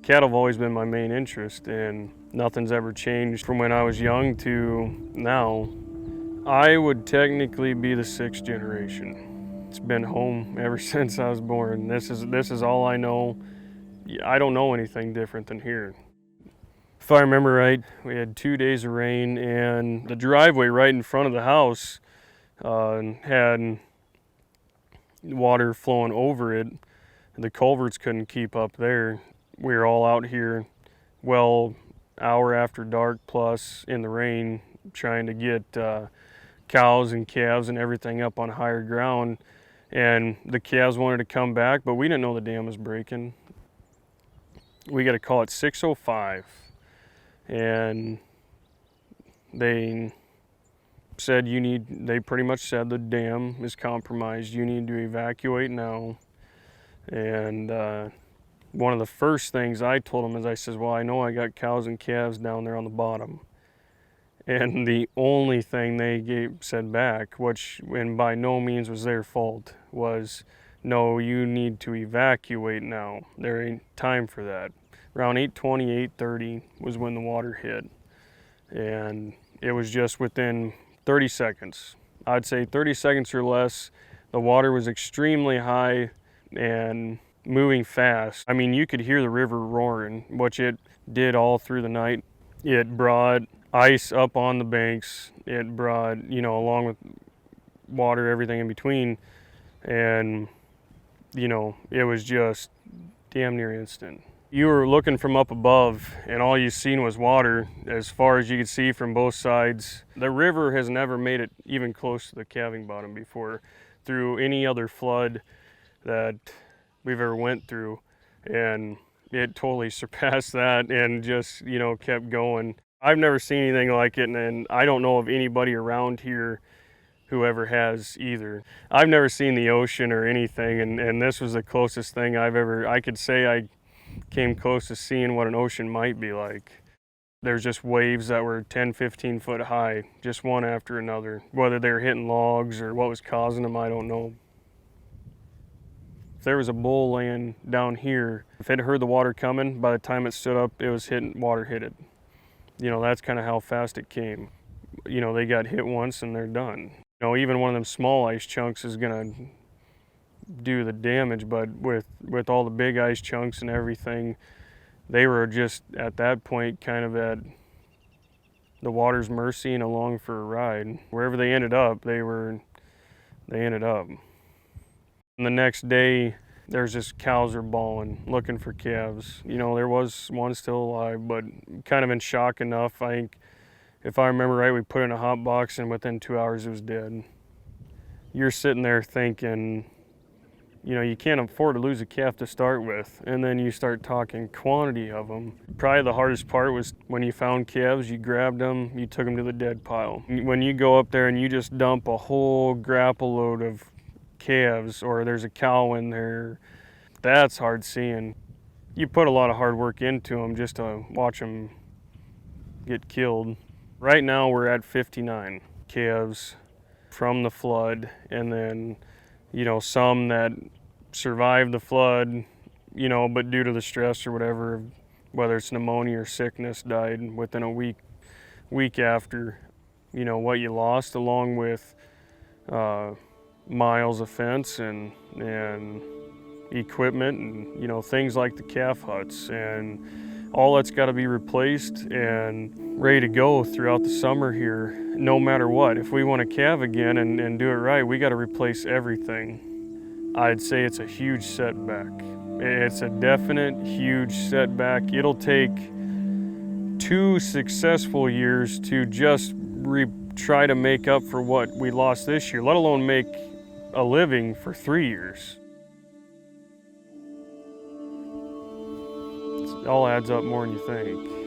Cattle have always been my main interest, and nothing's ever changed from when I was young to now. I would technically be the sixth generation. It's been home ever since I was born. This is all I know. I don't know anything different than here. If I remember right, we had 2 days of rain, and the driveway right in front of the house had water flowing over it. The culverts couldn't keep up there. We were all out here, well, hour after dark plus in the rain, trying to get cows and calves and everything up on higher ground. And the calves wanted to come back, but we didn't know the dam was breaking. We got a call at 6:05, and they said they pretty much said the dam is compromised. You need to evacuate now. And one of the first things I told them is, I says, well, I know I got cows and calves down there on the bottom. And the only thing they said back, which and by no means was their fault, was, no, you need to evacuate now. There ain't time for that. Around 8:20, 8:30 was when the water hit. And it was just within 30 seconds. I'd say 30 seconds or less. The water was extremely high and moving fast. I mean, you could hear the river roaring, which it did all through the night. It brought ice up on the banks. It brought, along with water, everything in between. And, it was just damn near instant. You were looking from up above, and all you seen was water as far as you could see from both sides. The river has never made it even close to the calving bottom before through any other flood that we've ever went through, and it totally surpassed that and just kept going. I've never seen anything like it, and I don't know of anybody around here who ever has either. I've never seen the ocean or anything, and this was the closest thing I could say I came close to seeing what an ocean might be like. There's just waves that were 10, 15 foot high, just one after another. Whether they were hitting logs or what was causing them, I don't know. If there was a bull laying down here, if it heard the water coming, by the time it stood up, it was water hit it. That's kind of how fast it came. They got hit once and they're done. Even one of them small ice chunks is gonna do the damage, but with all the big ice chunks and everything, they were just at that point kind of at the water's mercy and along for a ride. Wherever they ended up, they ended up. And the next day, there's just cows are bawling, looking for calves. There was one still alive, but kind of in shock enough. I think, if I remember right, we put it in a hot box, and within 2 hours it was dead. You're sitting there thinking, you can't afford to lose a calf to start with, and then you start talking quantity of them. Probably the hardest part was when you found calves, you grabbed them, you took them to the dead pile. When you go up there and you just dump a whole grapple load of calves, or there's a cow in there, that's hard seeing. You put a lot of hard work into them just to watch them get killed. Right now we're at 59 calves from the flood, and then some that survived the flood, but due to the stress or whatever, whether it's pneumonia or sickness, died within a week after, what you lost, along with miles of fence and equipment and, things like the calf huts, and all that's got to be replaced and ready to go throughout the summer here, no matter what. If we want to calve again and do it right, we got to replace everything. I'd say it's a huge setback. It's a definite huge setback. It'll take 2 successful years to just try to make up for what we lost this year, let alone make a living for 3 years. It all adds up more than you think.